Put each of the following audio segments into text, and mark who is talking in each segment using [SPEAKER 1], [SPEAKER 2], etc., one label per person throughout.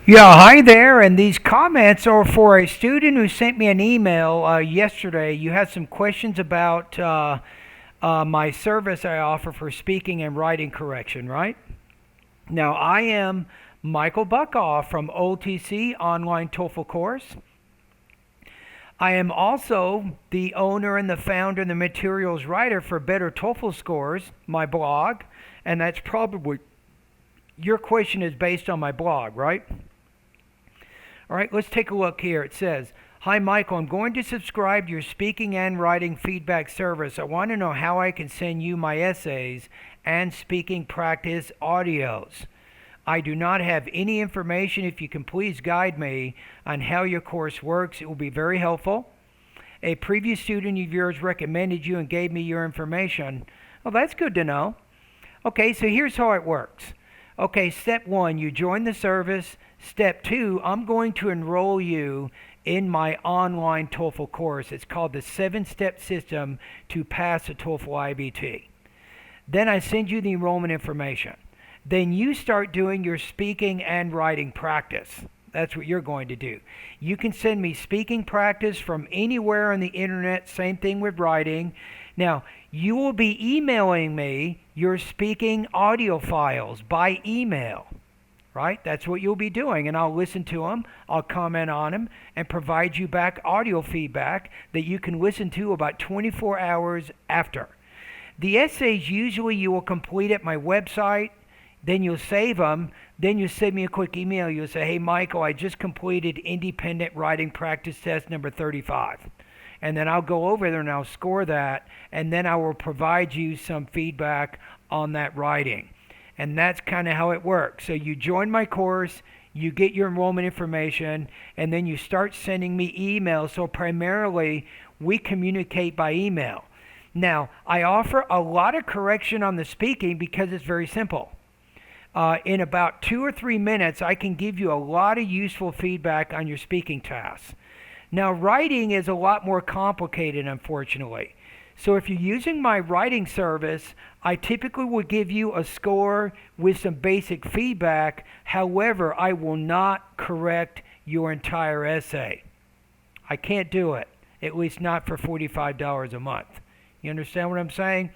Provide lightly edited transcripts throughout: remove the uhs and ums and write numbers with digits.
[SPEAKER 1] Yeah, hi there. And these comments are for a student who sent me an email yesterday. You had some questions about my service I offer for speaking and writing correction, right? Now, I am Michael Buckoff from OTC Online TOEFL Course. I am also the owner and the founder and the materials writer for Better TOEFL Scores, my blog. And that's probably your question is based on my blog, right? All right, let's take a look here. It says, "Hi Michael, I'm going to subscribe to your speaking and writing feedback service. I want to know how I can send you my essays and speaking practice audios. I do not have any information. If you can please guide me on how your course works, it will be very helpful. A previous student of yours recommended you and gave me your information." Well, that's good to know. Okay, so here's how it works. Okay, step one, you join the service. Step two, I'm going to enroll you in my online TOEFL course. It's called the 7-Step System to Pass a TOEFL IBT. Then I send you the enrollment information. Then you start doing your speaking and writing practice. That's what you're going to do. You can send me speaking practice from anywhere on the internet, same thing with writing. Now, you will be emailing me your speaking audio files by email, right? That's what you'll be doing, and I'll listen to them, I'll comment on them, and provide you back audio feedback that you can listen to about 24 hours after. The essays usually you will complete at my website, then you'll save them, then you send me a quick email. You'll say, "Hey Michael, I just completed independent writing practice test number 35. And then I'll go over there and I'll score that, and then I will provide you some feedback on that writing. And that's kind of how it works. So you join my course, you get your enrollment information, and then you start sending me emails. So primarily, we communicate by email. Now, I offer a lot of correction on the speaking because it's very simple. In about 2 or 3 minutes, I can give you a lot of useful feedback on your speaking tasks. Now, writing is a lot more complicated, unfortunately. So if you're using my writing service, I typically will give you a score with some basic feedback. However, I will not correct your entire essay. I can't do it, at least not for $45 a month. You understand what I'm saying?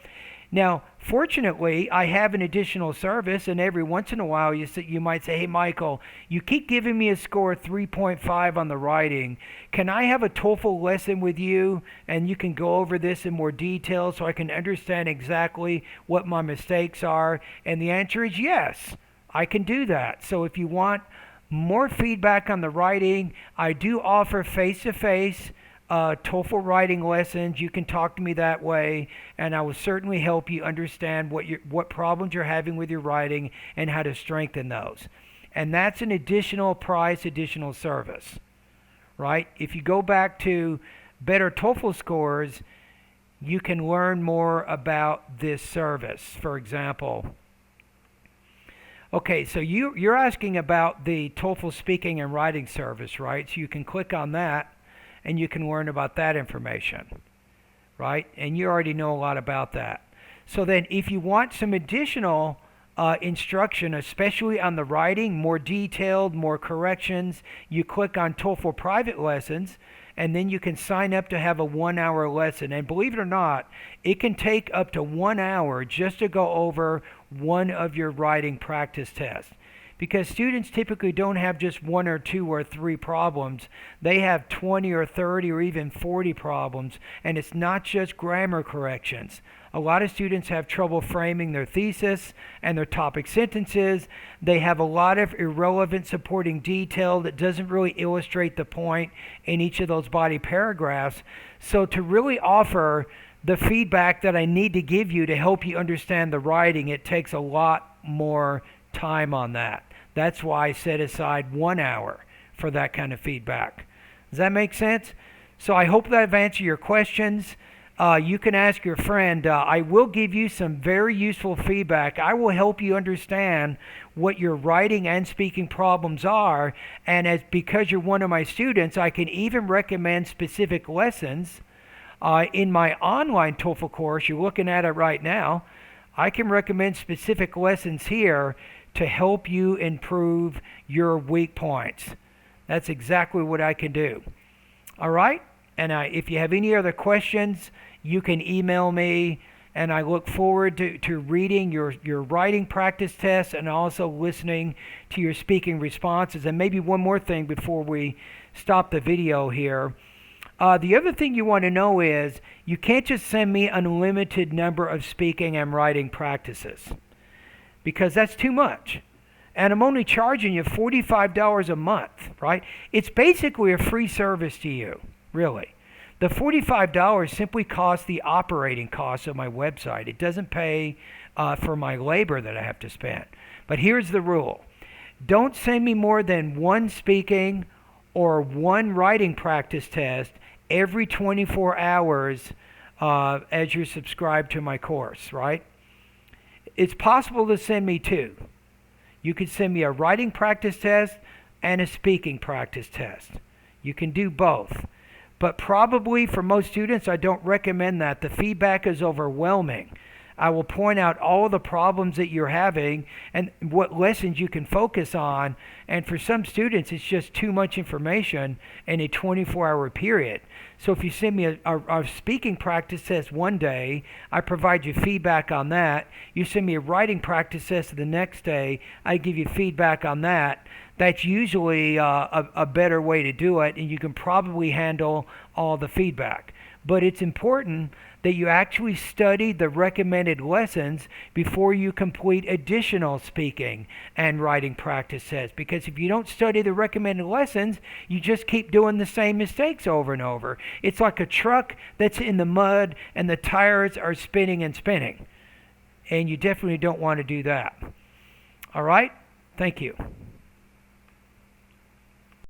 [SPEAKER 1] Now, fortunately, I have an additional service, and every once in a while you might say, "Hey, Michael, you keep giving me a score of 3.5 on the writing. Can I have a TOEFL lesson with you, and you can go over this in more detail so I can understand exactly what my mistakes are?" And the answer is yes, I can do that. So if you want more feedback on the writing, I do offer face-to-face TOEFL writing lessons. You can talk to me that way, and I will certainly help you understand what problems you're having with your writing and how to strengthen those. And that's an additional price, additional service, right? If you go back to Better TOEFL Scores, you can learn more about this service, for example. Okay, so you're asking about the TOEFL speaking and writing service, right? So you can click on that, and you can learn about that information, right? And you already know a lot about that. So then if you want some additional instruction, especially on the writing, more detailed, more corrections, you click on TOEFL private lessons, and then you can sign up to have a 1-hour lesson. And believe it or not, it can take up to 1 hour just to go over one of your writing practice tests. Because students typically don't have just 1 or 2 or 3 problems. They have 20 or 30 or even 40 problems, and it's not just grammar corrections. A lot of students have trouble framing their thesis and their topic sentences. They have a lot of irrelevant supporting detail that doesn't really illustrate the point in each of those body paragraphs. So to really offer the feedback that I need to give you to help you understand the writing, it takes a lot more time on that. That's why I set aside 1 hour for that kind of feedback. Does that make sense? So I hope that I've answered your questions. You can ask your friend. I will give you some very useful feedback. I will help you understand what your writing and speaking problems are. And because you're one of my students, I can even recommend specific lessons. In my online TOEFL course, you're looking at it right now, I can recommend specific lessons here to help you improve your weak points. That's exactly what I can do. All right? And if you have any other questions, you can email me, and I look forward to reading your writing practice tests and also listening to your speaking responses. And maybe one more thing before we stop the video here. The other thing you want to know is you can't just send me an unlimited number of speaking and writing practices, because that's too much. And I'm only charging you $45 a month, right? It's basically a free service to you, really. The $45 simply costs the operating costs of my website. It doesn't pay for my labor that I have to spend. But here's the rule. Don't send me more than one speaking or one writing practice test every 24 hours as you're subscribed to my course, right? It's possible to send me two. You could send me a writing practice test and a speaking practice test. You can do both. But probably for most students, I don't recommend that. The feedback is overwhelming. I will point out all of the problems that you're having and what lessons you can focus on. And for some students, it's just too much information in a 24-hour period. So if you send me a speaking practice test one day, I provide you feedback on that. You send me a writing practice test the next day, I give you feedback on that. That's usually a better way to do it, and you can probably handle all the feedback. But it's important that you actually study the recommended lessons before you complete additional speaking and writing practice tests. Because if you don't study the recommended lessons, you just keep doing the same mistakes over and over. It's like a truck that's in the mud and the tires are spinning and spinning. And you definitely don't want to do that. All right? Thank you.